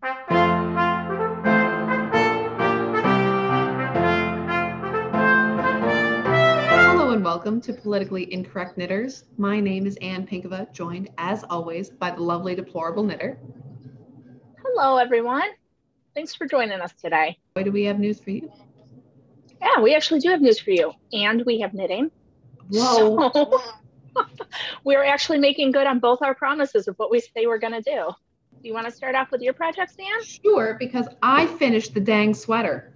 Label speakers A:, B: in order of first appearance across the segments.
A: Hello and welcome to Politically Incorrect Knitters. My name is Pinkava, joined as always by the lovely Deplorable Knitter.
B: Hello everyone. Thanks for joining us today.
A: Boy, do we have news for you?
B: Yeah, we actually do have news for you, and we have knitting.
A: Whoa.
B: So, we're actually making good on both our promises of what we say we're going to do. Do you want to start off with your project, Dan?
A: Sure, because I finished the dang sweater.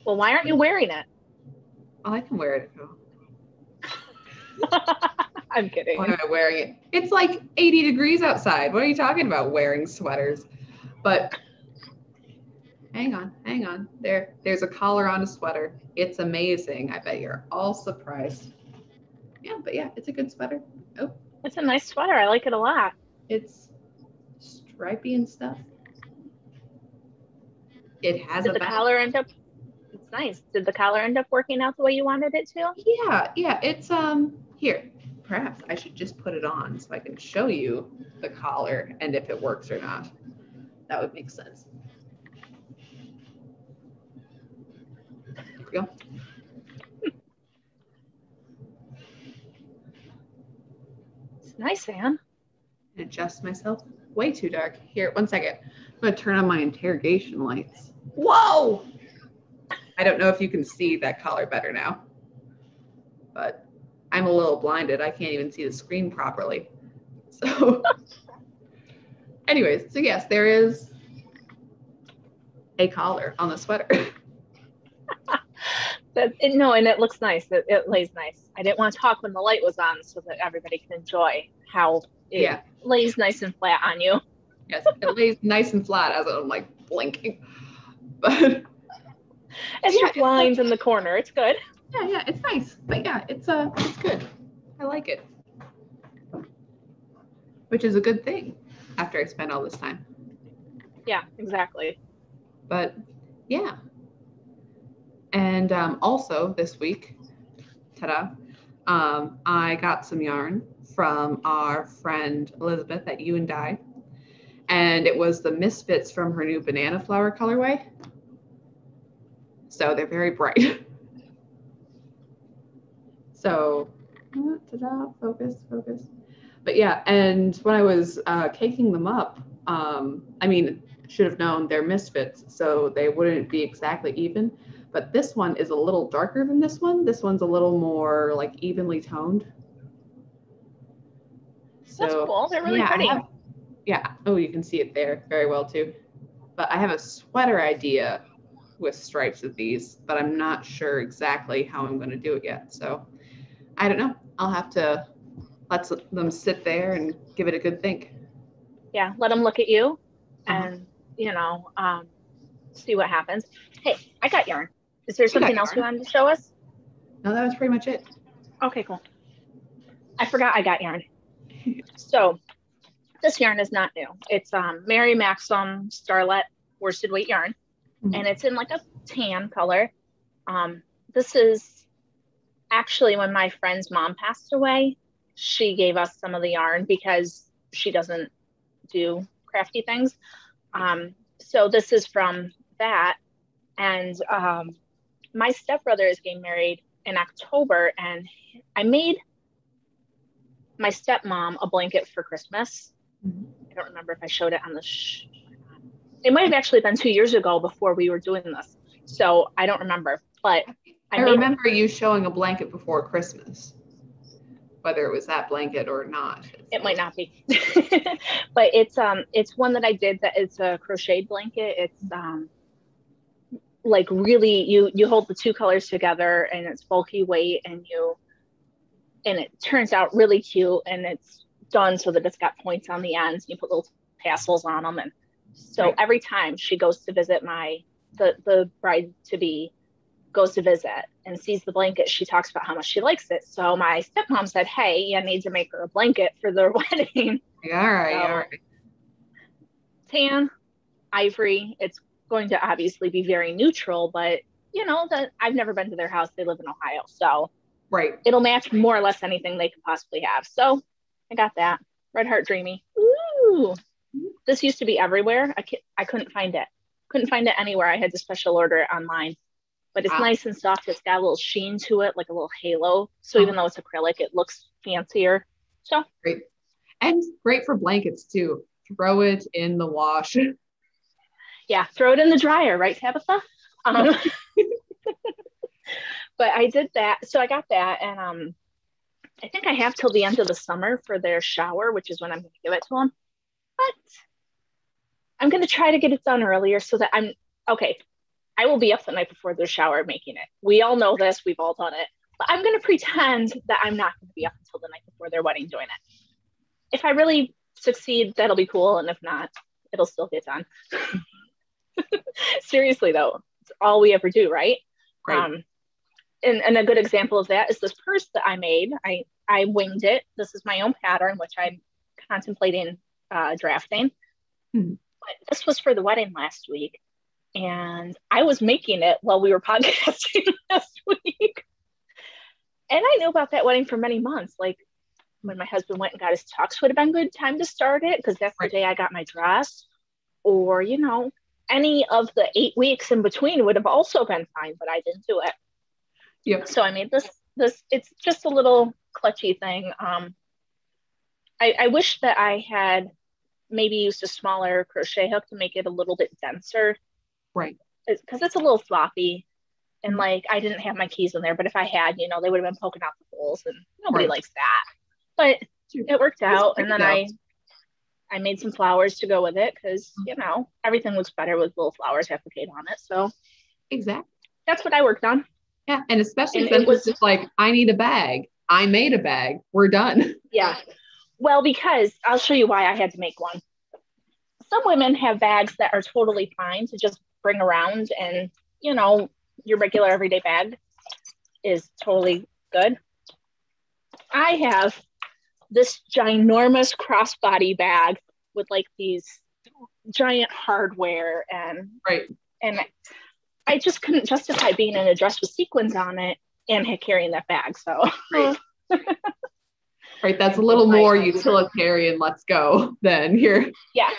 B: Well, why aren't you wearing it?
A: Oh, I can wear it.
B: I'm kidding.
A: Why am I wearing it? It's like 80 degrees outside. What are you talking about wearing sweaters? But hang on. There's a collar on a sweater. It's amazing. I bet you're all surprised. Yeah, but yeah, it's a good sweater. Oh,
B: it's a nice sweater. I like it a lot.
A: It's stripy and stuff. It has
B: Did the collar end up? It's nice. Did the collar end up working out the way you wanted it to?
A: Yeah. It's here. Perhaps I should just put it on so I can show you the collar and if it works or not. That would make sense. Here we go.
B: It's nice, Anne.
A: Adjust myself. Way too dark. Here, one second. I'm going to turn on my interrogation lights. Whoa! I don't know if you can see that collar better now, but I'm a little blinded. I can't even see the screen properly. So anyways, so yes, there is a collar on the sweater.
B: No, and it looks nice. It lays nice. I didn't want to talk when the light was on so that everybody can enjoy how it lays nice and flat on you.
A: Yes, it lays nice and flat as I'm like blinking. But
B: it's your blinds in the corner. It's good.
A: Yeah, it's nice. But yeah, it's good. I like it. Which is a good thing after I spent all this time.
B: Yeah, exactly.
A: But yeah. And also this week, ta-da, I got some yarn from our friend Elizabeth at You and Dye. And it was the Misfits from her new banana flower colorway. So they're very bright. So, ta-da, focus. But yeah, and when I was caking them up, should have known they're Misfits, so they wouldn't be exactly even. But this one is a little darker than this one. This one's a little more like evenly toned. So,
B: that's cool. They're really pretty.
A: Oh, you can see it there very well too. But I have a sweater idea with stripes of these, but I'm not sure exactly how I'm going to do it yet. So I don't know. I'll have to let them sit there and give it a good think.
B: Yeah, let them look at you and, see what happens. Hey, I got yarn. Is there something else you wanted to show us?
A: No, that was pretty much it.
B: Okay, cool. I forgot I got yarn. So this yarn is not new. It's Mary Maxim Starlet worsted weight yarn. And it's in like a tan color. This is actually when my friend's mom passed away, she gave us some of the yarn because she doesn't do crafty things. So this is from that. And my stepbrother is getting married in October, and I made my stepmom a blanket for Christmas. I don't remember if I showed it on the it might have actually been 2 years ago before we were doing this. So I don't remember, but
A: I remember you showing a blanket before Christmas, whether it was that blanket or not.
B: It might not be, but it's one that I did that it's a crocheted blanket. It's like really, you hold the two colors together and it's bulky weight and it turns out really cute, and it's done so that it's got points on the ends. You put little tassels on them, and so every time she goes to visit the bride to be goes to visit and sees the blanket, she talks about how much she likes it. So my stepmom said, hey, you need to make her a blanket for their wedding.
A: All right.
B: Tan, ivory. It's going to obviously be very neutral, but that I've never been to their house. They live in Ohio, so it'll match more or less anything they could possibly have. So I got that. Red Heart Dreamy. Ooh. This used to be everywhere. I couldn't find it. Couldn't find it anywhere. I had to special order it online. But it's nice and soft. It's got a little sheen to it, like a little halo. So even though it's acrylic, it looks fancier. So
A: great. And great for blankets too. Throw it in the wash.
B: Yeah, throw it in the dryer, right, Tabitha? But I did that. So I got that. And I think I have till the end of the summer for their shower, which is when I'm going to give it to them. But I'm going to try to get it done earlier so that okay. I will be up the night before their shower making it. We all know this. We've all done it. But I'm going to pretend that I'm not going to be up until the night before their wedding doing it. If I really succeed, that'll be cool. And if not, it'll still get done. Seriously, though, it's all we ever do, right?
A: Right.
B: And a good example of that is this purse that I made. I winged it. This is my own pattern, which I'm contemplating drafting. But this was for the wedding last week. And I was making it while we were podcasting last week. And I knew about that wedding for many months. Like when my husband went and got his tux would have been a good time to start it because that's the day I got my dress. Or, any of the 8 weeks in between would have also been fine, but I didn't do it.
A: Yep.
B: So I made this, it's just a little clutchy thing. I wish that I had maybe used a smaller crochet hook to make it a little bit denser.
A: Right.
B: Because it's a little floppy and like I didn't have my keys in there, but if I had, they would have been poking out the holes and nobody likes that. But it worked out. And then I made some flowers to go with it because, everything looks better with little flowers appliqued on it. So
A: exactly.
B: That's what I worked on.
A: Yeah. And especially since it's just like, I need a bag. I made a bag. We're done.
B: Yeah. Well, because I'll show you why I had to make one. Some women have bags that are totally fine to just bring around and, your regular everyday bag is totally good. I have this ginormous crossbody bag with like these giant hardware and I just couldn't justify being in a dress with sequins on it and carrying that bag. So
A: right, that's a little more utilitarian. Let's go then here.
B: Yeah.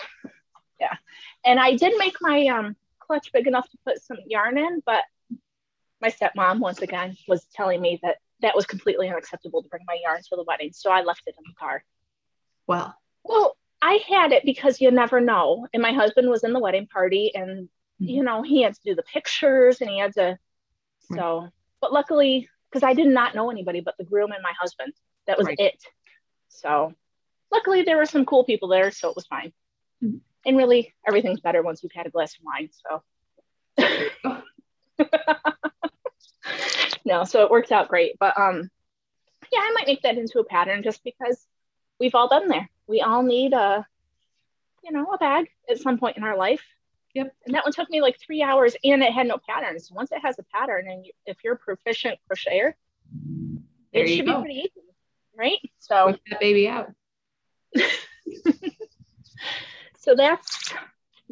B: And I did make my clutch big enough to put some yarn in, but my stepmom once again was telling me that was completely unacceptable to bring my yarn to the wedding, so I left it in the car.
A: Well,
B: I had it because you never know. And my husband was in the wedding party, and he had to do the pictures, and he had to. So, but luckily, because I did not know anybody but the groom and my husband, that was it. So, luckily, there were some cool people there, so it was fine. Mm-hmm. And really, everything's better once you've had a glass of wine. So, no, so it worked out great. But yeah, I might make that into a pattern just because we've all been there. We all need a bag at some point in our life. Yep. And that one took me like 3 hours, and it had no patterns. Once it has a pattern, and if you're a proficient crocheter, it should be pretty easy, right? So
A: whip that baby out.
B: So that's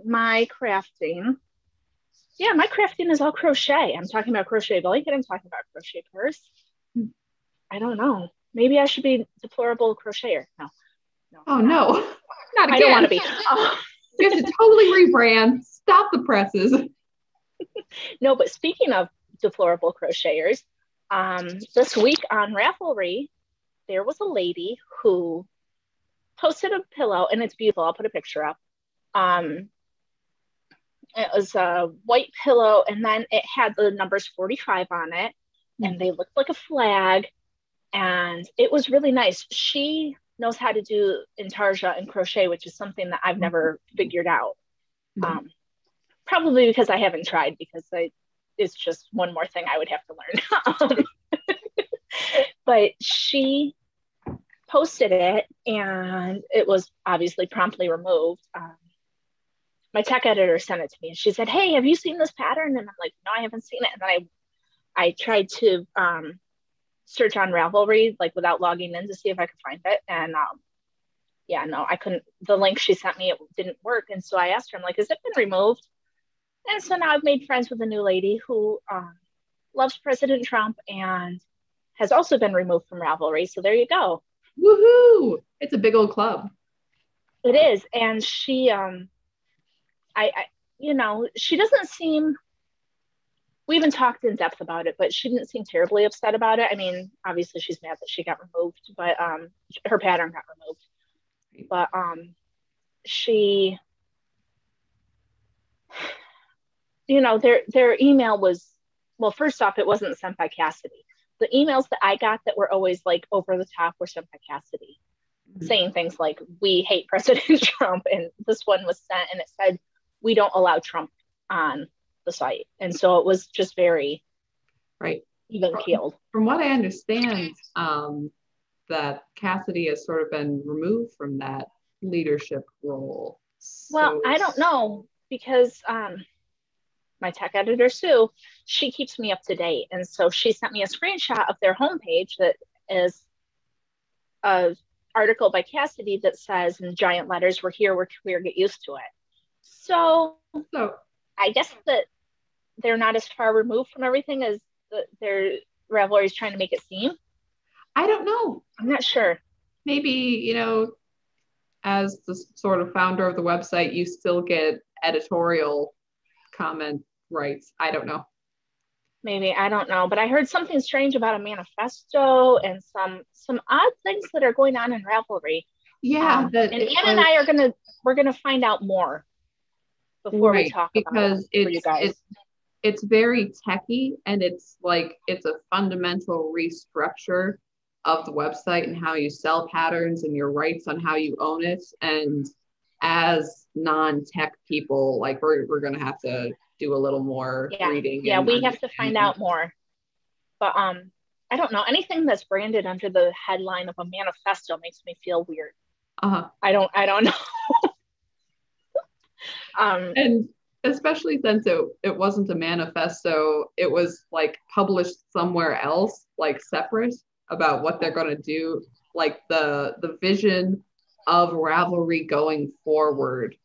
B: my crafting. Yeah, my crafting is all crochet. I'm talking about crochet blanket. I'm talking about crochet purse. I don't know. Maybe I should be deplorable crocheter. No.
A: Oh no, not again.
B: I don't want to be.
A: You have to totally rebrand. Stop the presses.
B: No, but speaking of deplorable crocheters, this week on Ravelry, there was a lady who posted a pillow, and it's beautiful. I'll put a picture up. It was a white pillow, and then it had the numbers 45 on it, and they looked like a flag, and it was really nice. She knows how to do intarsia and crochet, which is something that I've never figured out. Probably because I haven't tried, because it's just one more thing I would have to learn. But she posted it, and it was obviously promptly removed. My tech editor sent it to me, and she said, "Hey, have you seen this pattern?" And I'm like, "No, I haven't seen it." And then I tried to search on Ravelry, like without logging in, to see if I could find it. And no, I couldn't. The link she sent me, it didn't work. And so I asked her, I'm like, "Has it been removed?" And so now I've made friends with a new lady who loves President Trump and has also been removed from Ravelry. So there you go.
A: Woohoo! It's a big old club.
B: It is. And she, she doesn't seem, we haven't talked in depth about it, but she didn't seem terribly upset about it. I mean, obviously she's mad that she got removed, but her pattern got removed. But she, their email was, well, first off, it wasn't sent by Cassidy. The emails that I got that were always like over the top were sent by Cassidy, saying things like, we hate President Trump. And this one was sent and it said, we don't allow Trump on the site. And so it was just very even keeled.
A: From what I understand, that Cassidy has sort of been removed from that leadership role.
B: Well, I don't know, because my tech editor, Sue, she keeps me up to date. And so she sent me a screenshot of their homepage that is an article by Cassidy that says in giant letters, we're here, we're queer, get used to it. So I guess that they're not as far removed from everything as their Ravelry is trying to make it seem.
A: I don't know.
B: I'm not sure.
A: Maybe, as the sort of founder of the website, you still get editorial comment rights. I don't know.
B: Maybe, I don't know. But I heard something strange about a manifesto and some odd things that are going on in Ravelry.
A: Yeah.
B: And Anne and I we're gonna find out more before we talk about it for you guys.
A: It's very techy, and it's a fundamental restructure of the website and how you sell patterns and your rights on how you own it. And as non-tech people, we're gonna have to do a little more reading.
B: Yeah, we have to find out more. But I don't know, anything that's branded under the headline of a manifesto makes me feel weird. I don't know.
A: And especially since it wasn't a manifesto, it was published somewhere else, separate, about what they're going to do. The vision of Ravelry going forward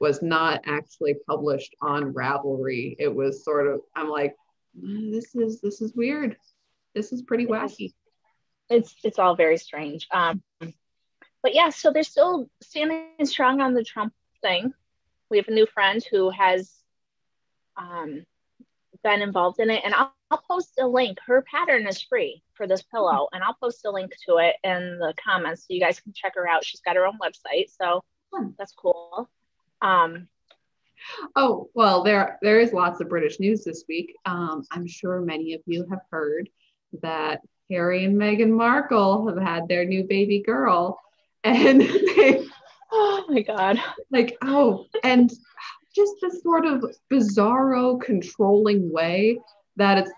A: was not actually published on Ravelry. It was sort of, I'm like, this is weird. This is pretty wacky.
B: It's all very strange. But yeah, so they're still standing strong on the Trump thing. We have a new friend who has been involved in it, and I'll post a link. Her pattern is free for this pillow, and I'll post a link to it in the comments so you guys can check her out. She's got her own website, so that's cool.
A: Oh, well, there is lots of British news this week. I'm sure many of you have heard that Harry and Meghan Markle have had their new baby girl, and they,
B: oh my God,
A: and just this sort of bizarro controlling way that it's,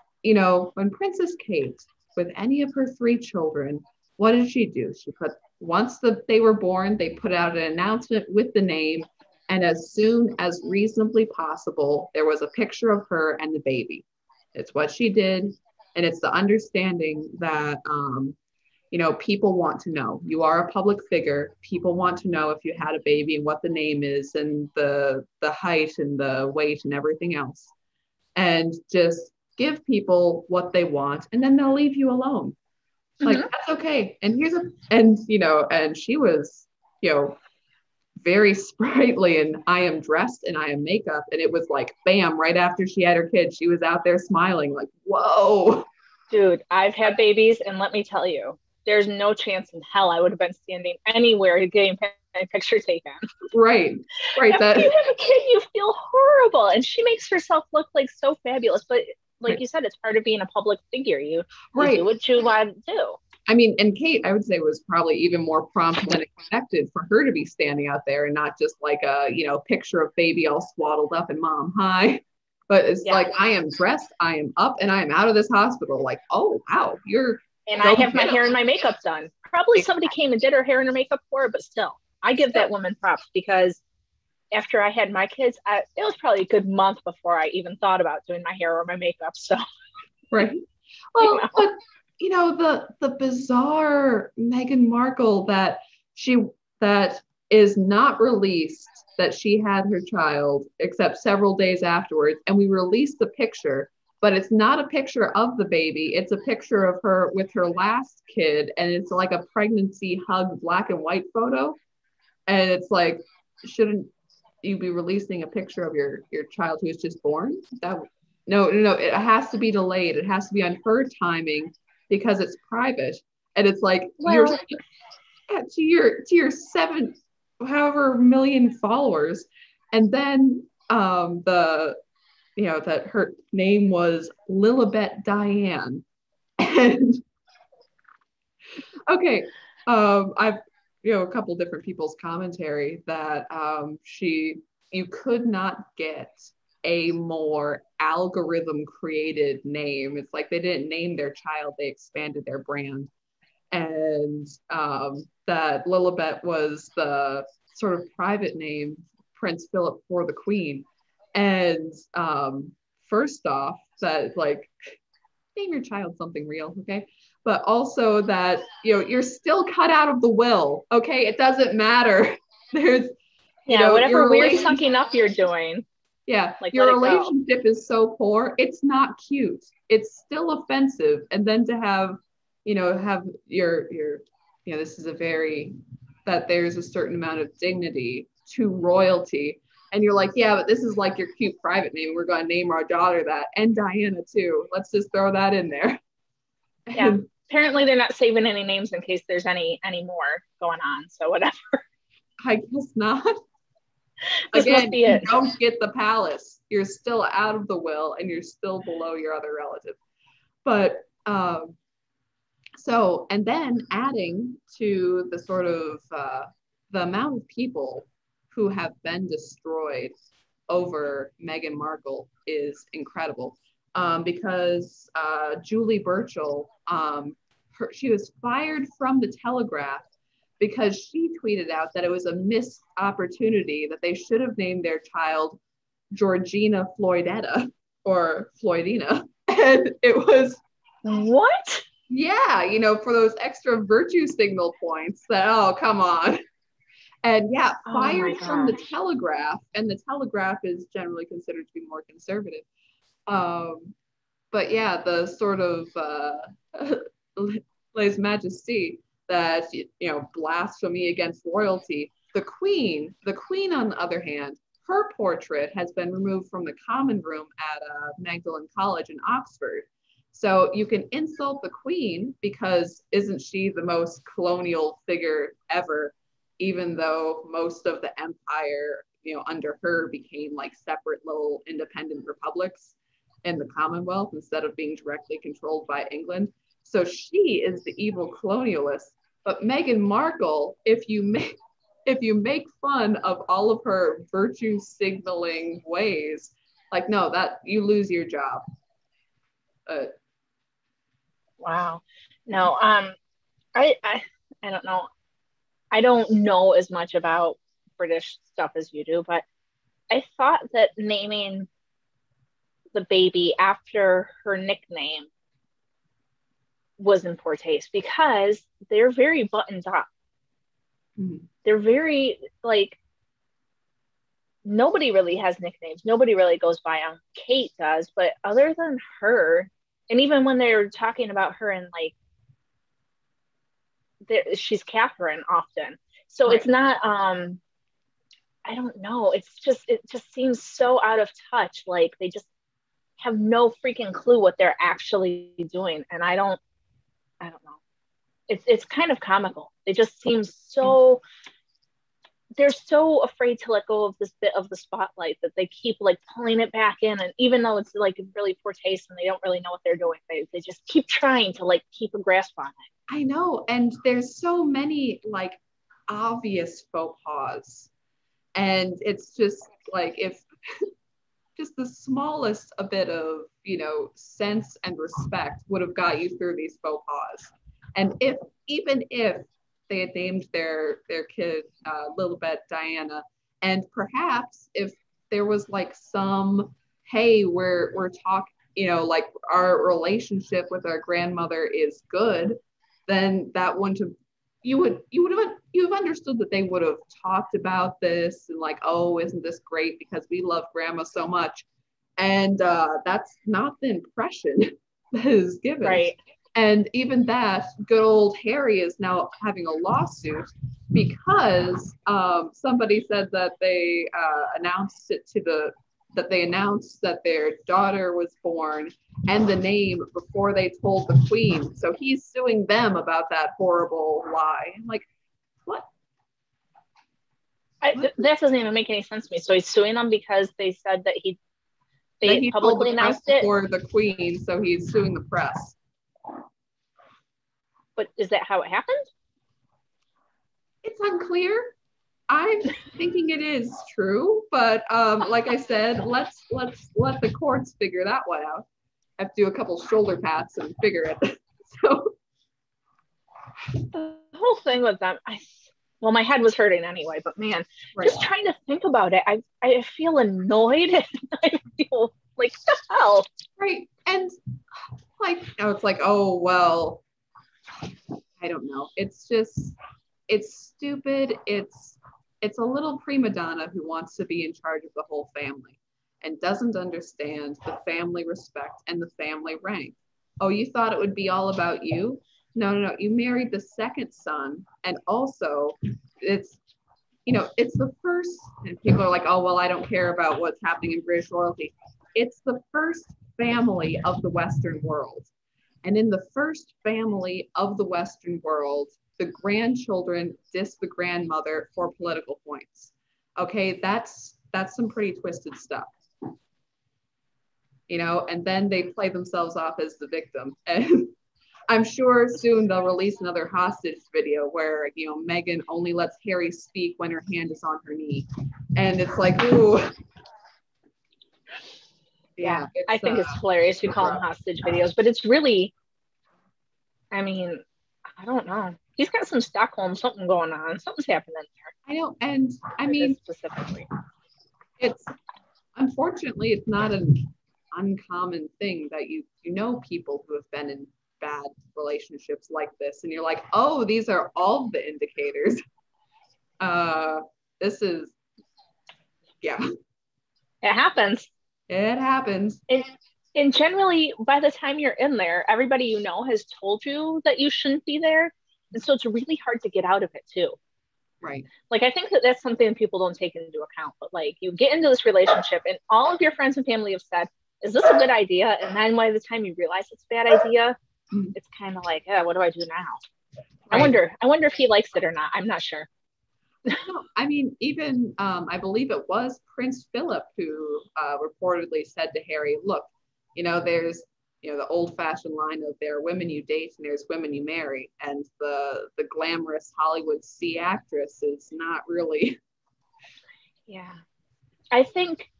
A: when Princess Kate, with any of her 3 children, what did she do? She put, once they were born, they put out an announcement with the name, and as soon as reasonably possible, there was a picture of her and the baby. It's what she did, and it's the understanding that people want to know. You are a public figure. People want to know if you had a baby and what the name is and the height and the weight and everything else. And just give people what they want, and then they'll leave you alone. That's okay. And and she was, very sprightly, and I am dressed and I am makeup. And it was bam, right after she had her kid, she was out there smiling whoa.
B: Dude, I've had babies, and let me tell you, there's no chance in hell I would have been standing anywhere getting a picture taken. Right. After you have a kid, you feel horrible. And she makes herself look so fabulous. But you said, it's part of being a public figure. You do what you want to do.
A: I mean, and Kate, I would say, was probably even more prompt than expected for her to be standing out there and not just a, picture of baby all swaddled up and mom, hi. But it's I am dressed, I am up, and I am out of this hospital. Oh, wow,
B: and I have my hair and my makeup done. Probably somebody came and did her hair and her makeup for her, but still, I give that woman props, because after I had my kids, it was probably a good month before I even thought about doing my hair or my makeup. So,
A: right. Well, but the bizarre Meghan Markle that is not released that she had her child except several days afterwards, and we released the picture. But it's not a picture of the baby. It's a picture of her with her last kid. And it's a pregnancy hug, black and white photo. And it's like, shouldn't you be releasing a picture of your child who was just born? No, it has to be delayed. It has to be on her timing because it's private. And it's like, you're to your 7 however million followers, and then that her name was Lilibet Diane. And okay, I've a couple different people's commentary that you could not get a more algorithm created name. It's like they didn't name their child, they expanded their brand. And that Lilibet was the sort of private name, Prince Philip for the Queen. And first off, that like, name your child something real, okay? But also that, you're still cut out of the will, okay? It doesn't matter. There's,
B: whatever weird sucking up you're doing.
A: Yeah, like your relationship is so poor, it's not cute. It's still offensive. And then to have your this is that there's a certain amount of dignity to royalty. And you're like, yeah, but this is like your cute private name. We're going to name our daughter that, and Diana too. Let's just throw that in there.
B: Yeah. Apparently they're not saving any names in case there's any more going on. So whatever. I
A: guess not. Again, you don't get the palace. You're still out of the will and you're still below your other relative. But so, and then adding to the sort of the amount of people who have been destroyed over Meghan Markle is incredible. Because Julie Burchill, she was fired from the Telegraph because she tweeted out that it was a missed opportunity, that they should have named their child Georgina Floydetta or Floydina. And it was,
B: what?
A: Yeah, for those extra virtue signal points that, oh, come on. And yeah, fired from the Telegraph, and the Telegraph is generally considered to be more conservative. But yeah, the sort of lèse majesté that, blasphemy against royalty. The Queen, on the other hand, her portrait has been removed from the common room at Magdalen College in Oxford. So you can insult the Queen because isn't she the most colonial figure ever, even though most of the empire, under her became like separate little independent republics in the Commonwealth instead of being directly controlled by England. So she is the evil colonialist. But Meghan Markle, if you make fun of all of her virtue signaling ways, like, no, that you lose your job.
B: Wow. No, I don't know. I don't know as much about British stuff as you do, but I thought that naming the baby after her nickname was in poor taste because they're very buttoned up. Mm-hmm. They're very, like, nobody really has nicknames. Nobody really goes by them. Kate does, but other than her, and even when they were talking about her in, like, she's Catherine often. So right. It's not, I don't know. It just seems so out of touch. Like they just have no freaking clue what they're actually doing. And I don't know. It's kind of comical. They just seem so, they're so afraid to let go of this bit of the spotlight that they keep like pulling it back in. And even though it's like really poor taste and they don't really know what they're doing, they just keep trying to like keep a grasp on it.
A: I know. And there's so many like obvious faux pas. And it's just like, if just the smallest a bit of, sense and respect would have got you through these faux pas. And even if they had named their kid Lilibet Diana, and perhaps if there was like some, hey, we're talking, like our relationship with our grandmother is good, then that wouldn't have, you have understood that they would have talked about this and like, oh, isn't this great because we love grandma so much. And that's not the impression that is given.
B: Right.
A: And even that, good old Harry is now having a lawsuit because somebody said that they announced that their daughter was born and the name before they told the queen. So he's suing them about that horrible lie. I'm like, what?
B: That doesn't even make any sense to me. So he's suing them because they said that he publicly announced it
A: for the queen, so he's suing the press.
B: But is that how it happened?
A: It's unclear. I'm thinking it is true, but like I said, let's let the courts figure that one out. I have to do a couple shoulder pats and figure it. So
B: the whole thing with them, well, my head was hurting anyway, but man, just trying to think about it, I feel annoyed and I feel like, what the hell?
A: Right. And like, it's like, oh, well, I don't know. It's just, it's stupid. It's a little prima donna who wants to be in charge of the whole family and doesn't understand the family respect and the family rank. Oh, you thought it would be all about you? No. You married the second son. And also it's the first, and people are like, oh, well, I don't care about what's happening in British royalty. It's the first family of the Western world. And in the first family of the Western world, the grandchildren diss the grandmother for political points. Okay, that's some pretty twisted stuff. And then they play themselves off as the victim. And I'm sure soon they'll release another hostage video where, Meghan only lets Harry speak when her hand is on her knee. And it's like, ooh.
B: Yeah, I think it's hilarious we call them hostage videos, but it's really, I mean, I don't know. He's got some Stockholm something going on. Something's happening there.
A: I know, and I mean,
B: specifically,
A: unfortunately, it's not an uncommon thing that you know people who have been in bad relationships like this, and you're like, oh, these are all the indicators. This is, yeah.
B: It happens.
A: It happens.
B: And generally, by the time you're in there, everybody you know has told you that you shouldn't be there. And so it's really hard to get out of it too.
A: Right.
B: Like, I think that that's something people don't take into account. But like, you get into this relationship and all of your friends and family have said, is this a good idea? And then by the time you realize it's a bad idea, it's kind of like, what do I do now? Right. I wonder if he likes it or not. I'm not sure.
A: No, I mean, even I believe it was Prince Philip who reportedly said to Harry, look, there's the old-fashioned line of there are women you date and there's women you marry, and the glamorous Hollywood C actress is not really.
B: Yeah, I think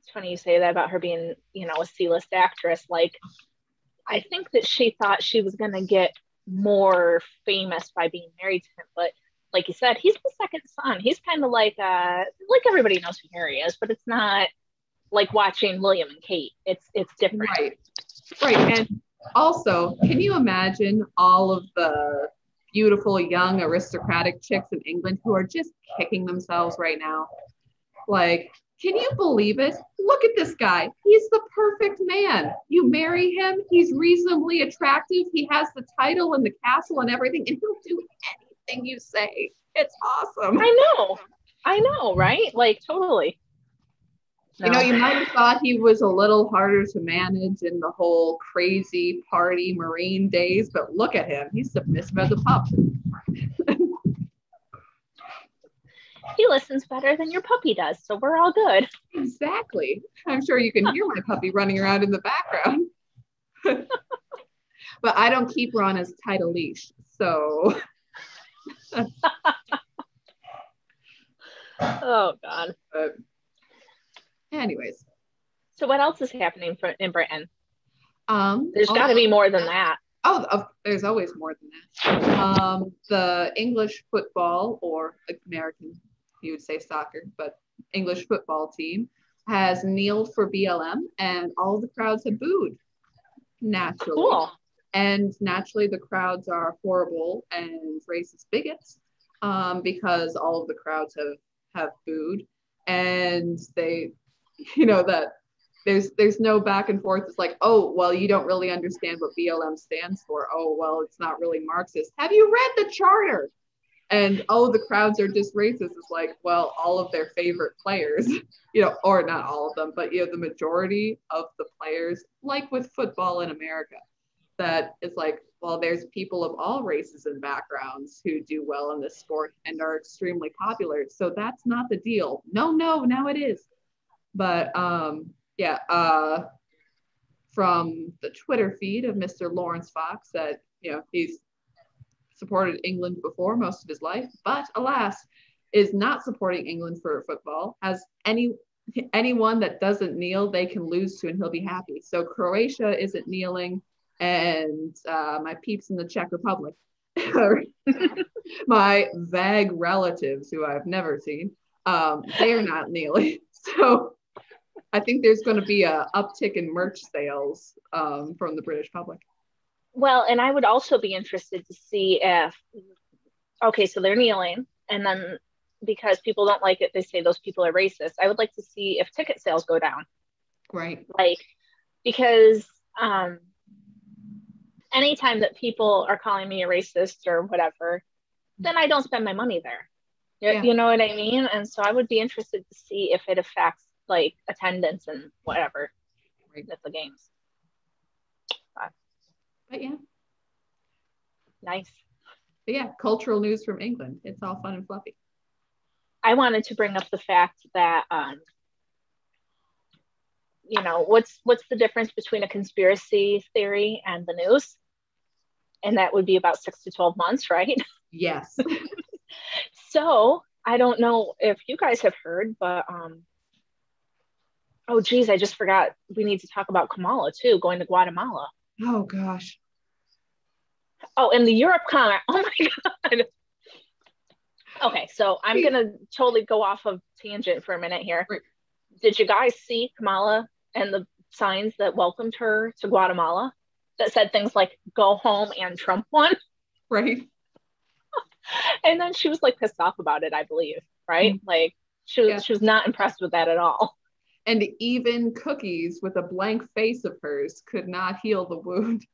B: it's funny you say that about her being a C-list actress. Like, I think that she thought she was going to get more famous by being married to him, but like you said, he's the second son. He's kind of like everybody knows who Harry is, but it's not like watching William and Kate. It's different.
A: Right. And also, can you imagine all of the beautiful young aristocratic chicks in England who are just kicking themselves right now? Like, can you believe it? Look at this guy. He's the perfect man. You marry him, he's reasonably attractive, he has the title and the castle and everything, and he'll do anything you say. It's awesome.
B: I know, right? Like, totally.
A: No. You might have thought he was a little harder to manage in the whole crazy party Marine days, but look at him. He's submissive as a pup.
B: He listens better than your puppy does, so we're all good.
A: Exactly. I'm sure you can hear my puppy running around in the background. But I don't keep her on as tight a leash, so.
B: Oh, God.
A: But anyways.
B: So what else is happening in Britain? There's
A: got
B: to be more than that.
A: Oh, there's always more than that. The English football, or American, you would say soccer, but English football team has kneeled for BLM, and all the crowds have booed, naturally.
B: Cool.
A: And naturally, the crowds are horrible and racist bigots, because all of the crowds have booed, and they, that there's no back and forth. It's like, oh, well, you don't really understand what BLM stands for. Oh, well, it's not really Marxist. Have you read the charter? And oh, the crowds are just racist. It's like, well, all of their favorite players, or not all of them, but the majority of the players, like with football in America, that it's like, well, there's people of all races and backgrounds who do well in this sport and are extremely popular. So that's not the deal. No, now it is. But from the Twitter feed of Mr. Lawrence Fox that, he's supported England before most of his life, but alas, is not supporting England for football, has anyone that doesn't kneel, they can lose to and he'll be happy. So Croatia isn't kneeling, and my peeps in the Czech Republic, my vague relatives who I've never seen, they are not kneeling. So I think there's going to be a uptick in merch sales from the British public.
B: Well, and I would also be interested to see if, okay, so they're kneeling, and then because people don't like it, they say those people are racist. I would like to see if ticket sales go down.
A: Right.
B: Like, because anytime that people are calling me a racist or whatever, then I don't spend my money there.
A: Yeah.
B: You know what I mean? And so I would be interested to see if it affects like attendance and whatever at the games.
A: But yeah.
B: Nice.
A: But yeah, cultural news from England. It's all fun and fluffy.
B: I wanted to bring up the fact that, what's the difference between a conspiracy theory and the news? And that would be about 6 to 12 months, right?
A: Yes.
B: So I don't know if you guys have heard, but oh geez, I just forgot. We need to talk about Kamala too, going to Guatemala.
A: Oh gosh.
B: Oh, and the Europe comment. Oh my God. Okay, so I'm gonna totally go off of tangent for a minute here.
A: Right.
B: Did you guys see Kamala and the signs that welcomed her to Guatemala that said things like "Go home" and "Trump won"?
A: Right.
B: And then she was like pissed off about it, I believe. Right? Mm-hmm. Like she was not impressed with that at all.
A: And even cookies with a blank face of hers could not heal the wound.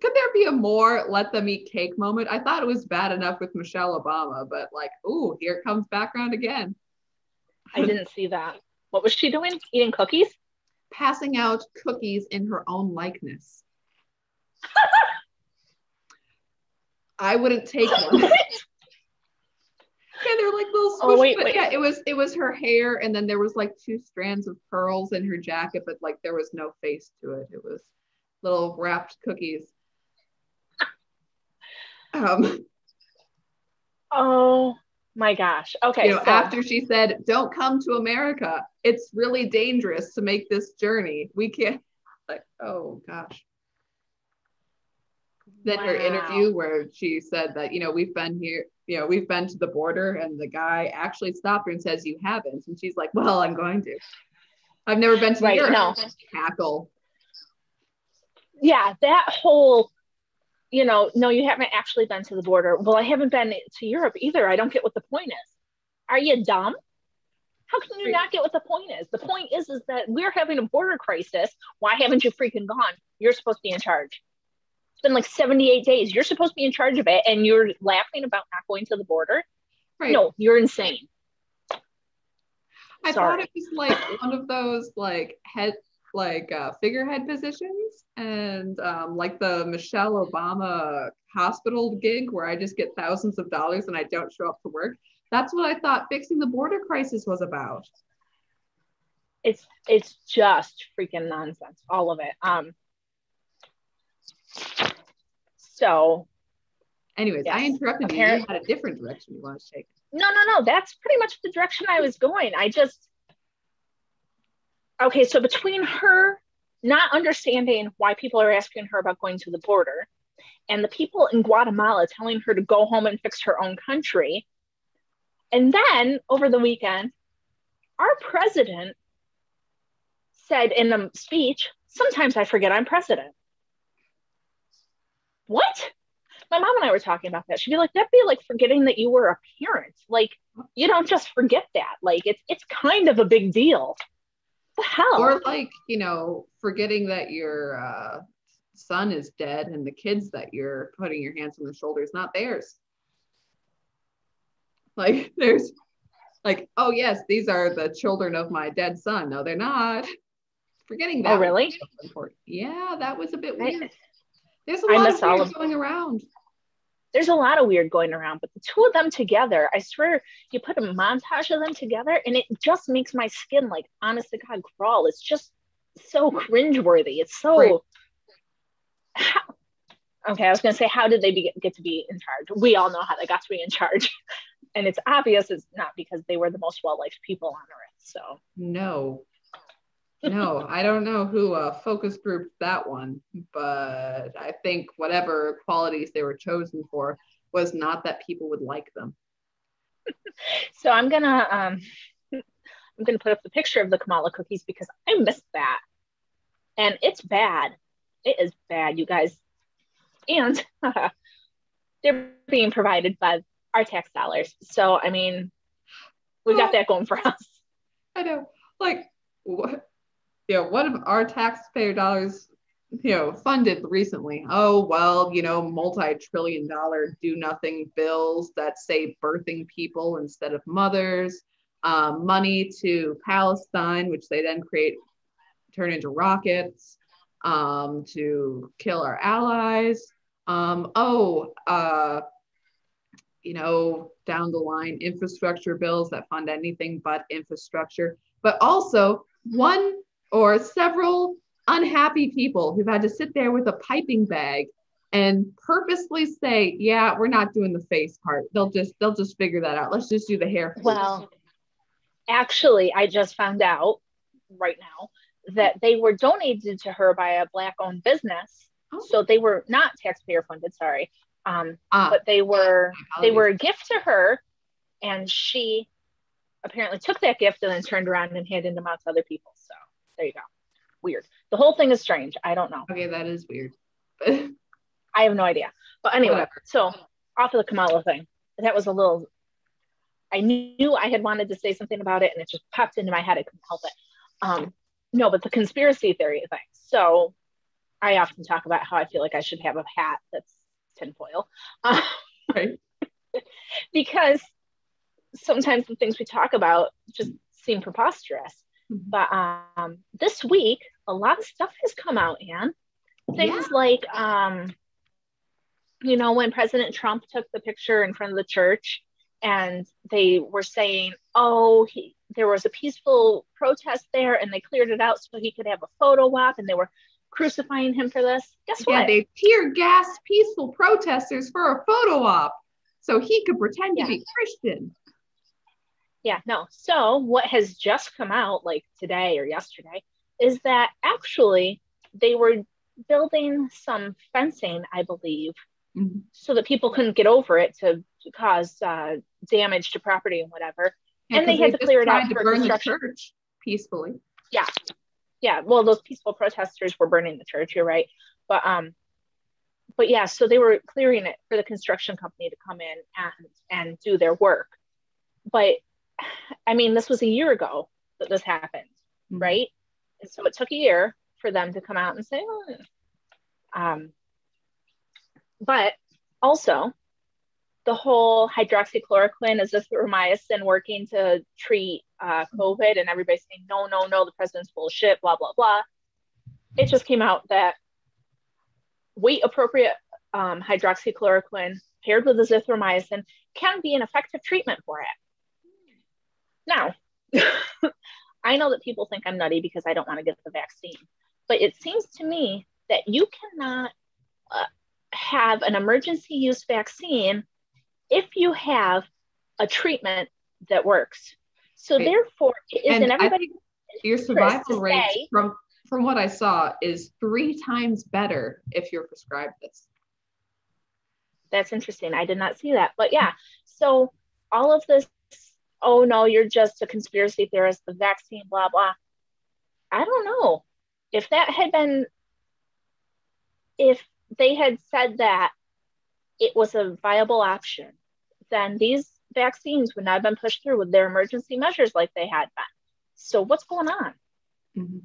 A: Could there be a more let them eat cake moment? I thought it was bad enough with Michelle Obama, but like, ooh, here it comes back around again.
B: I didn't see that. What was she doing? Eating cookies?
A: Passing out cookies in her own likeness. I wouldn't take one. Yeah, they're like little squish.
B: Oh, wait.
A: Yeah, it was her hair, and then there was like 2 strands of pearls in her jacket, but like there was no face to it. It was little wrapped cookies.
B: Oh my gosh. Okay. So
A: after she said, "Don't come to America. It's really dangerous to make this journey. We can't." Like, oh gosh. Then her interview where she said that, we've been here, we've been to the border, and the guy actually stopped her and says, "You haven't." And she's like, "Well, I'm going to. I've never been to Europe."
B: No.
A: Cackle.
B: Yeah, that whole, no, you haven't actually been to the border. Well, I haven't been to Europe either. I don't get what the point is. Are you dumb? How can you not get what the point is? The point is that we're having a border crisis. Why haven't you freaking gone? You're supposed to be in charge. It's been like 78 days. You're supposed to be in charge of it, and you're laughing about not going to the border? Right. No, you're insane.
A: I thought it was like one of those figurehead positions, and like the Michelle Obama hospital gig where I just get thousands of dollars and I don't show up to work. That's what I thought fixing the border crisis was about.
B: It's just freaking nonsense, all of it. So
A: anyways, yes. I interrupted you. You had a different direction you want to take.
B: No, that's pretty much the direction I was going. Okay, so between her not understanding why people are asking her about going to the border and the people in Guatemala telling her to go home and fix her own country, and then over the weekend, our president said in a speech, "Sometimes I forget I'm president." What? My mom and I were talking about that. She'd be like, that'd be like forgetting that you were a parent. Like, you don't just forget that. Like, it's kind of a big deal. The hell?
A: Or like, you know, forgetting that your son is dead and the kids that you're putting your hands on their shoulders, not theirs. Like there's like, oh yes, these are the children of my dead son. No, they're not. Forgetting that.
B: Oh, really?
A: Important. Yeah, that was a bit weird. There's a
B: I
A: lot
B: miss
A: of
B: all
A: weird
B: of-
A: going around.
B: There's a lot of weird going around, but the two of them together, I swear, you put a montage of them together and it just makes my skin, like, honest to God, crawl. It's just so cringeworthy. It's so...
A: Right.
B: Okay, I was going to say, how did they get to be in charge? We all know how they got to be in charge. And it's obvious it's not because they were the most well-liked people on earth. So
A: No, I don't know who focus grouped that one, but I think whatever qualities they were chosen for was not that people would like them.
B: So I'm gonna put up the picture of the Kamala cookies because I missed that, and it's bad. It is bad, you guys, and they're being provided by our tax dollars. So I mean, we got that going for us.
A: I know, like what? You know, what have our taxpayer dollars, you know, funded recently? Oh, well, you know, multi-trillion-dollar do-nothing bills that save birthing people instead of mothers, money to Palestine, which they then turn into rockets to kill our allies. You know, down the line, infrastructure bills that fund anything but infrastructure, but also one or several unhappy people who've had to sit there with a piping bag and purposely say, yeah, we're not doing the face part. They'll just figure that out. Let's just do the hair.
B: Well, actually, I just found out right now that they were donated to her by a Black-owned business. Oh. So they were not taxpayer funded, sorry. But they were a gift to her, and she apparently took that gift and then turned around and handed them out to other people. So there you go. Weird. The whole thing is strange. I don't know.
A: Okay, that is weird.
B: I have no idea. But anyway, whatever. So off of the Kamala thing, that was a little, I knew I had wanted to say something about it and it just popped into my head. I couldn't help it. No, but the conspiracy theory thing. So I often talk about how I feel like I should have a hat that's tinfoil.
A: Right.
B: Because sometimes the things we talk about just seem preposterous. But this week, a lot of stuff has come out, Anne. Things like, you know, when President Trump took the picture in front of the church and they were saying, oh, there was a peaceful protest there and they cleared it out so he could have a photo op, and they were crucifying him for this. Guess what?
A: They tear gas peaceful protesters for a photo op so he could pretend to be Christian.
B: Yeah, no. So what has just come out, like today or yesterday, is that actually they were building some fencing, I believe, so that people couldn't get over it to cause damage to property and whatever. Yeah, and they had to clear it out for construction. The church
A: peacefully.
B: Yeah. Yeah. Well, those peaceful protesters were burning the church. You're right. But yeah, so they were clearing it for the construction company to come in and do their work. But I mean, this was a year ago that this happened, right? And so it took a year for them to come out and say, but also the whole hydroxychloroquine, azithromycin working to treat COVID, and everybody's saying, no, the president's full of shit, blah, blah, blah. It just came out that weight appropriate hydroxychloroquine paired with azithromycin can be an effective treatment for it. Now, I know that people think I'm nutty because I don't want to get the vaccine, but it seems to me that you cannot have an emergency use vaccine if you have a treatment that works. So therefore, it is in everybody's
A: your survival rate from what I saw is 3 times better if you're prescribed this.
B: That's interesting. I did not see that, but yeah. So all of this, oh no, you're just a conspiracy theorist, the vaccine, blah, blah. I don't know. If they had said that it was a viable option, then these vaccines would not have been pushed through with their emergency measures like they had been. So what's going on?
A: Mm-hmm.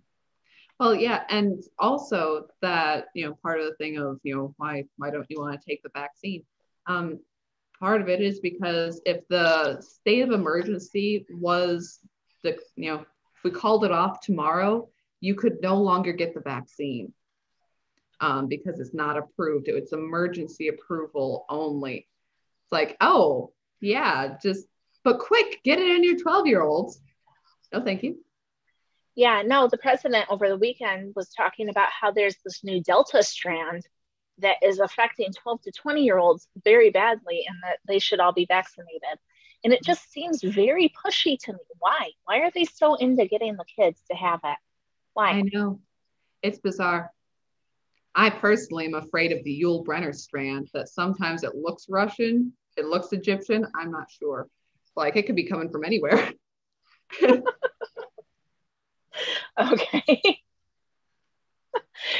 A: Well, yeah, and also that, part of the thing of, why don't you want to take the vaccine? Part of it is because if the state of emergency was if we called it off tomorrow, you could no longer get the vaccine because it's not approved. It's emergency approval only. It's like, oh, yeah, but quick, get it in your 12-year-olds. No, thank you.
B: Yeah, no, the president over the weekend was talking about how there's this new Delta strand that is affecting 12 to 20-year-olds very badly and that they should all be vaccinated. And it just seems very pushy to me. Why? Why are they so into getting the kids to have it? Why?
A: I know. It's bizarre. I personally am afraid of the Yul Brynner strand, that sometimes it looks Russian, it looks Egyptian, I'm not sure. Like, it could be coming from anywhere.
B: Okay.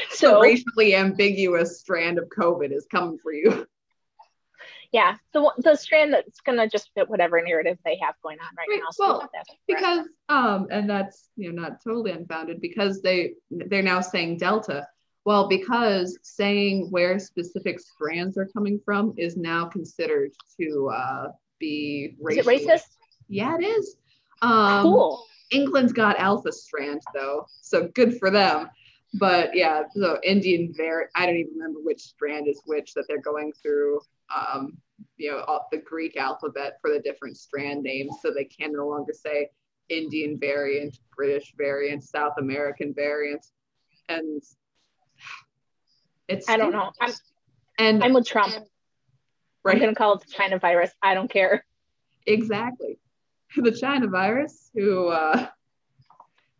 A: So racially ambiguous strand of COVID is coming for you.
B: Yeah, the strand that's gonna just fit whatever narrative they have going on right now. So
A: well, because and that's not totally unfounded, because they're now saying Delta. Well, because saying where specific strands are coming from is now considered to be racist.
B: Is it racist?
A: Yeah, it is.
B: Cool.
A: England's got Alpha strand though, so good for them. But yeah, so Indian I don't even remember which strand is which that they're going through. The Greek alphabet for the different strand names, so they can no longer say Indian variant, British variant, South American variant, and
B: I don't know. I'm with Trump. Right. I'm gonna call it the China virus. I don't care.
A: Exactly. The China virus, who,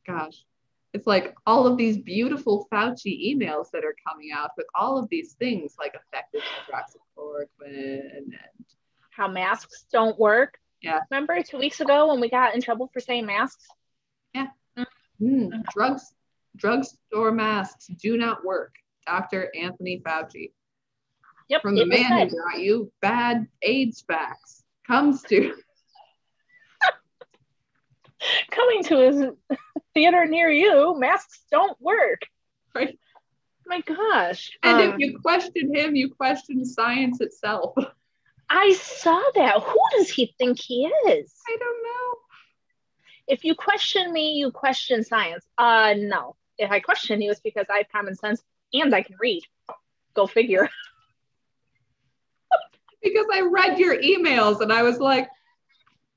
A: gosh, it's like all of these beautiful Fauci emails that are coming out with all of these things like effective hydroxychloroquine and
B: how masks don't work.
A: Yeah.
B: Remember 2 weeks ago when we got in trouble for saying masks?
A: Yeah. Mm-hmm. Drugstore masks do not work. Dr. Anthony Fauci.
B: Yep.
A: From the man who brought you bad AIDS facts comes to
B: coming to a theater near you, masks don't work.
A: Right.
B: My gosh.
A: And if you question him, you question science itself.
B: I saw that. Who does he think he is?
A: I don't know.
B: If you question me, you question science. No. If I question you, it's because I have common sense and I can read. Go figure.
A: Because I read your emails and I was like,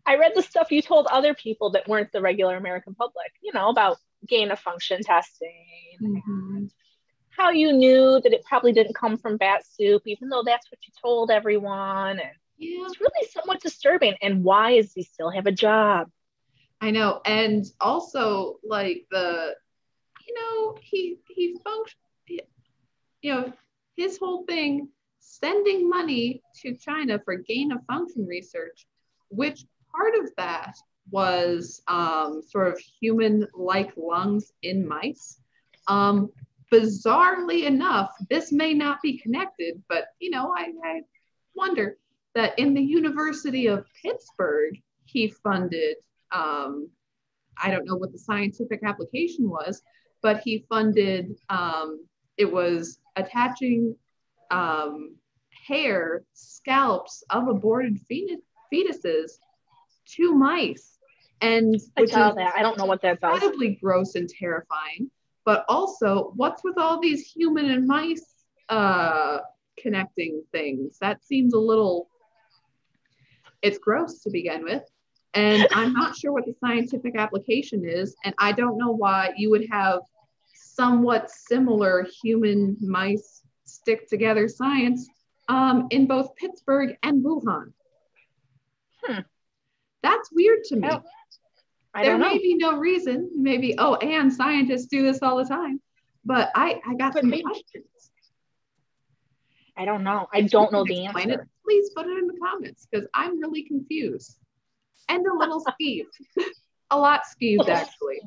B: I read the stuff you told other people that weren't the regular American public, about gain of function testing, and how you knew that it probably didn't come from bat soup, even though that's what you told everyone. And it's really somewhat disturbing. And why does he still have a job?
A: I know. And also, like, he functioned, his whole thing, sending money to China for gain of function research, which part of that was sort of human-like lungs in mice. Bizarrely enough, this may not be connected, but I wonder that in the University of Pittsburgh, he funded, I don't know what the scientific application was, but he funded, it was attaching hair scalps of aborted fetuses to mice, and
B: I saw that. I don't know what that does.
A: Incredibly gross and terrifying. But also, what's with all these human and mice connecting things? That seems a little. It's gross to begin with, and I'm not sure what the scientific application is, and I don't know why you would have somewhat similar human mice stick together science in both Pittsburgh and Wuhan. That's weird to me. There may be no reason. Maybe, and scientists do this all the time. But I got some questions.
B: I don't know. I don't know the answer.
A: Please put it in the comments because I'm really confused and a little skeeved. A lot skeeved, actually.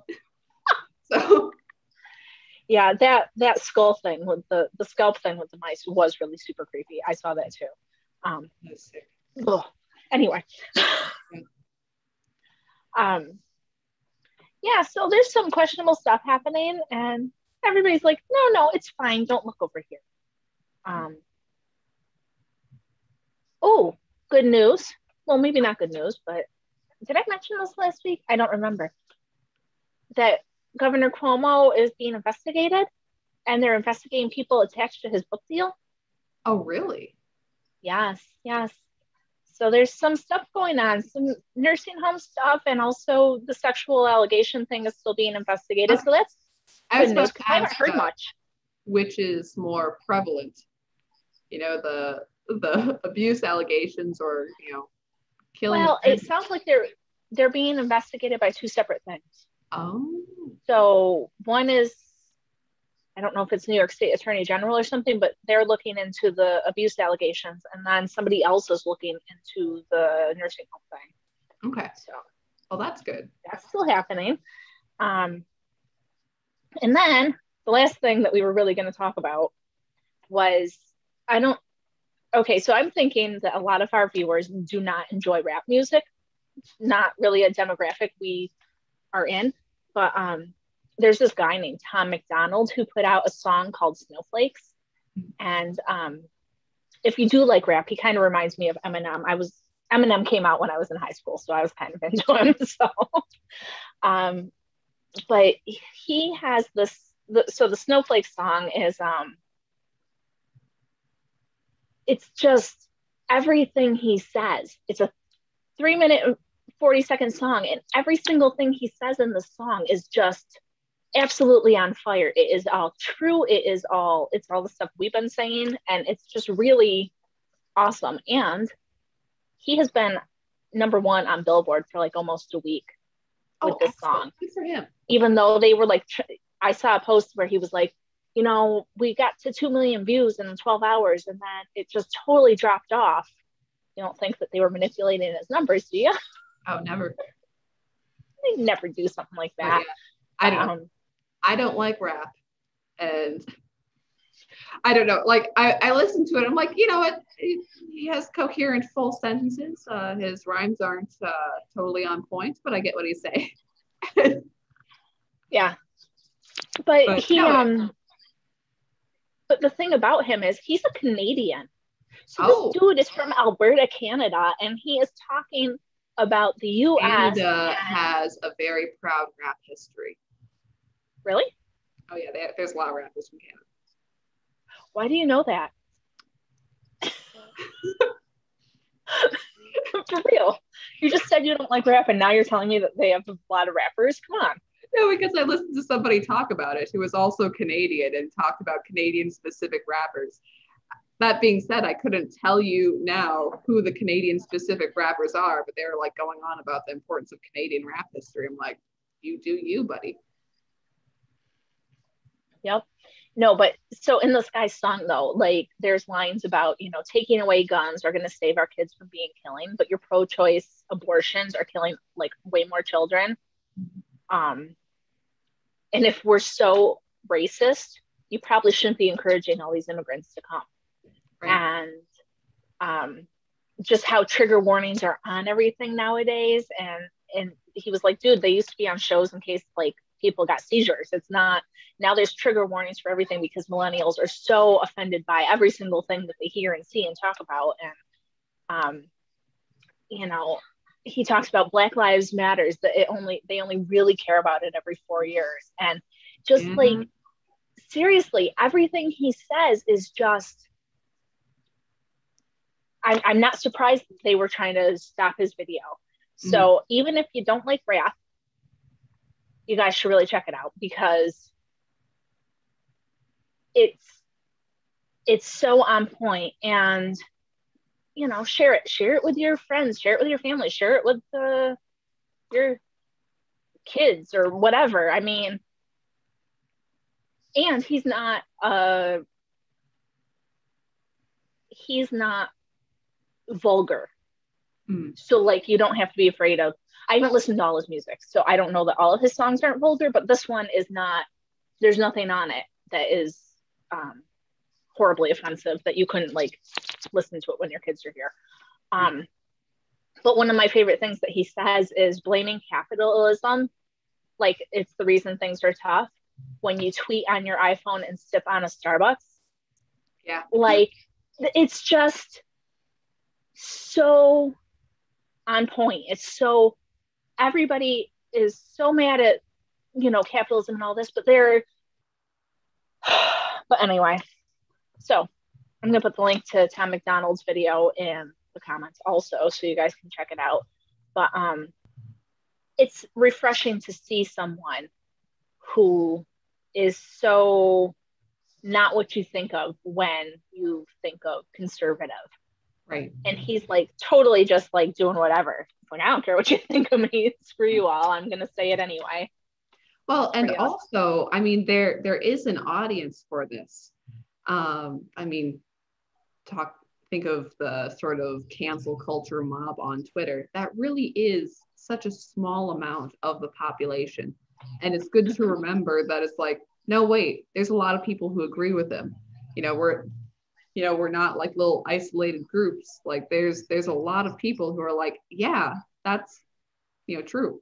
A: So.
B: Yeah, that skull thing with the scalp thing with the mice was really super creepy. I saw that too.
A: That's sick.
B: Anyway. yeah, so there's some questionable stuff happening, and everybody's like, no, it's fine. Don't look over here. Oh, good news. Well, maybe not good news, but did I mention this last week? I don't remember. That Governor Cuomo is being investigated, and they're investigating people attached to his book deal.
A: Oh, really?
B: Yes. So there's some stuff going on, some nursing home stuff, and also the sexual allegation thing is still being investigated. So that's good news, because I haven't heard much.
A: Which is more prevalent? You know, the abuse allegations, or, you know, killing.
B: Well, it sounds like they're being investigated by two separate things.
A: Oh.
B: So one is, I don't know if it's New York State Attorney General or something, but they're looking into the abuse allegations, and then somebody else is looking into the nursing home thing.
A: Okay. So, well, that's good.
B: That's still happening. And then the last thing that we were really going to talk about was, so I'm thinking that a lot of our viewers do not enjoy rap music. Not really a demographic we are in, but there's this guy named Tom McDonald who put out a song called Snowflakes. And if you do like rap, he kind of reminds me of Eminem. Eminem came out when I was in high school, so I was kind of into him. So, but he has so the Snowflake song is, it's just everything he says. It's a 3-minute, 40-second song, and every single thing he says in the song is just absolutely on fire. It is all true. It's all the stuff we've been saying, and it's just really awesome. And he has been number 1 on Billboard for like almost a week with this song.
A: Good for him.
B: Even though they were like, I saw a post where he was like, you know, we got to 2 million views in 12 hours, and then it just totally dropped off. You don't think that they were manipulating his numbers, do you?
A: Oh, never.
B: They never do something like that.
A: Oh, yeah. I don't like rap, and I don't know. Like I listen to it. I'm like, you know what? He has coherent, full sentences. His rhymes aren't totally on point, but I get what he's saying.
B: Yeah, but he But the thing about him is he's a Canadian. So this dude is from Alberta, Canada, and he is talking about the U.S.
A: Canada has a very proud rap history.
B: Really?
A: Oh, yeah. There's a lot of rappers from Canada.
B: Why do you know that? For real. You just said you don't like rap, and now you're telling me that they have a lot of rappers? Come on.
A: No, because I listened to somebody talk about it who was also Canadian and talked about Canadian-specific rappers. That being said, I couldn't tell you now who the Canadian-specific rappers are, but they were like going on about the importance of Canadian rap history. I'm like, you do you, buddy.
B: Yep. No, but so in this guy's song, though, like there's lines about, you know, taking away guns are going to save our kids from being killing, but your pro-choice abortions are killing like way more children. And if we're so racist, you probably shouldn't be encouraging all these immigrants to come. Right. And just how trigger warnings are on everything nowadays. And he was like, dude, they used to be on shows in case like people got seizures. It's not, now there's trigger warnings for everything because millennials are so offended by every single thing that they hear and see and talk about. And, you know, he talks about Black Lives Matters, that they only really care about it every 4 years. And just like, seriously, everything he says is just, I'm not surprised that they were trying to stop his video. So even if you don't like rap, you guys should really check it out because it's so on point. And you know, share it with your friends, share it with your family, share it with your kids or whatever. I mean, and he's not vulgar. So like, you don't have to be afraid of, I haven't listened to all his music, so I don't know that all of his songs aren't vulgar, but this one is not, there's nothing on it that is horribly offensive that you couldn't like listen to it when your kids are here. But one of my favorite things that he says is blaming capitalism like it's the reason things are tough, when you tweet on your iPhone and sip on a Starbucks.
A: Yeah.
B: Like, it's just so on point. It's so, everybody is so mad at, you know, capitalism and all this, but anyway, so I'm going to put the link to Tom McDonald's video in the comments also, so you guys can check it out. But it's refreshing to see someone who is so not what you think of when you think of conservative.
A: Right.
B: And he's like totally just like doing whatever. It's like, I don't care what you think of me. Screw you all. I'm going to say it anyway.
A: Well, and also, I mean, there is an audience for this. I mean, think of the sort of cancel culture mob on Twitter. That really is such a small amount of the population. And it's good to remember that it's like, no, wait, there's a lot of people who agree with him. We're not like little isolated groups. Like there's a lot of people who are like, yeah, that's, true.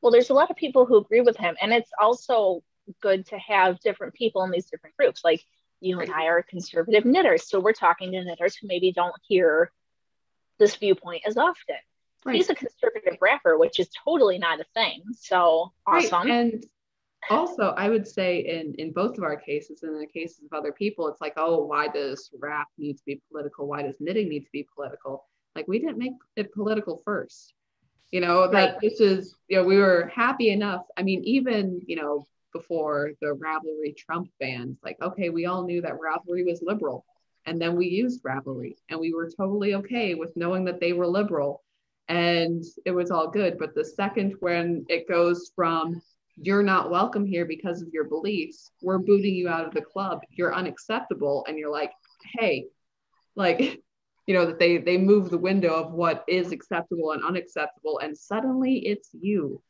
B: Well, there's a lot of people who agree with him. And it's also good to have different people in these different groups. Like you and I are conservative knitters. So we're talking to knitters who maybe don't hear this viewpoint as often. Right. He's a conservative rapper, which is totally not a thing. So awesome.
A: Right. And also, I would say in both of our cases and in the cases of other people, it's like, oh, why does rap need to be political? Why does knitting need to be political? Like, we didn't make it political first. That this is, we were happy enough. I mean, even, before the Ravelry Trump ban, like, okay, we all knew that Ravelry was liberal. And then we used Ravelry and we were totally okay with knowing that they were liberal. And it was all good. But the second when it goes from, you're not welcome here because of your beliefs, we're booting you out of the club, you're unacceptable, and you're like, hey, like, that they move the window of what is acceptable and unacceptable, and suddenly it's you.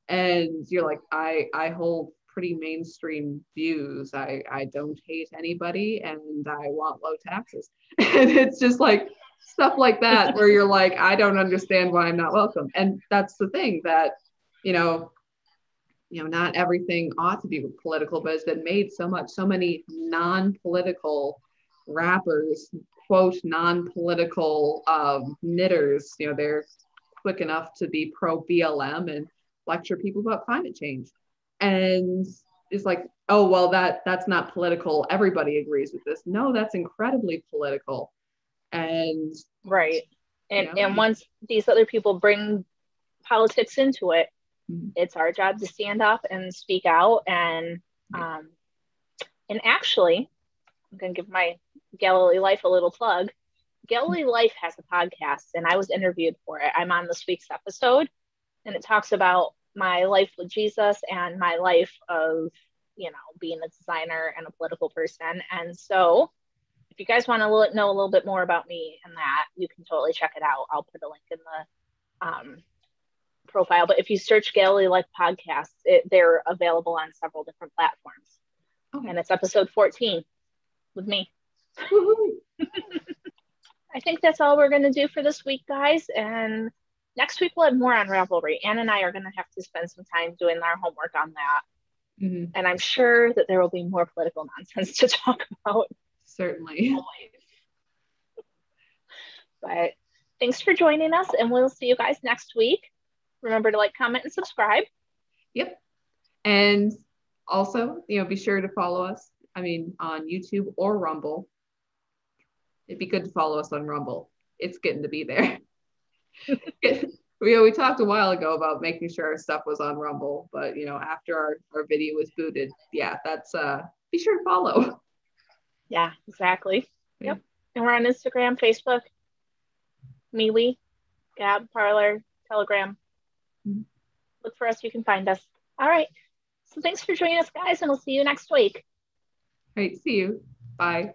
A: And you're like, I hold pretty mainstream views. I don't hate anybody, and I want low taxes. And it's just like stuff like that where you're like, I don't understand why I'm not welcome. And that's the thing that, not everything ought to be political, but it's been made so many non-political rappers, quote, non-political knitters, they're quick enough to be pro BLM and lecture people about climate change. And it's like, oh, well, that's not political. Everybody agrees with this. No, that's incredibly political. And
B: right. And once these other people bring politics into it, it's our job to stand up and speak out. And actually, I'm going to give my Galilee Life a little plug. Galilee Life has a podcast, and I was interviewed for it. I'm on this week's episode, and it talks about my life with Jesus and my life of, being a designer and a political person. And so if you guys want to know a little bit more about me and that, you can totally check it out. I'll put a link in the profile. But if you search Galilee Life podcasts, they're available on several different platforms. Okay. And it's episode 14 with me. I think that's all we're going to do for this week, guys. And next week we'll have more on Ravelry. Anne and I are going to have to spend some time doing our homework on that. Mm-hmm. And I'm sure that there will be more political nonsense to talk about.
A: Certainly.
B: But thanks for joining us, and we'll see you guys next week. Remember to like, comment, and subscribe.
A: Yep. And also, be sure to follow us, on YouTube or Rumble. It'd be good to follow us on Rumble. It's getting to be there. We talked a while ago about making sure our stuff was on Rumble, but after our video was booted, that's be sure to follow.
B: Yeah, exactly. Yep. And we're on Instagram, Facebook, MeWe, Gab, Parler, Telegram. Mm-hmm. Look for us, you can find us. All right. So thanks for joining us, guys, and we'll see you next week.
A: All right, see you. Bye.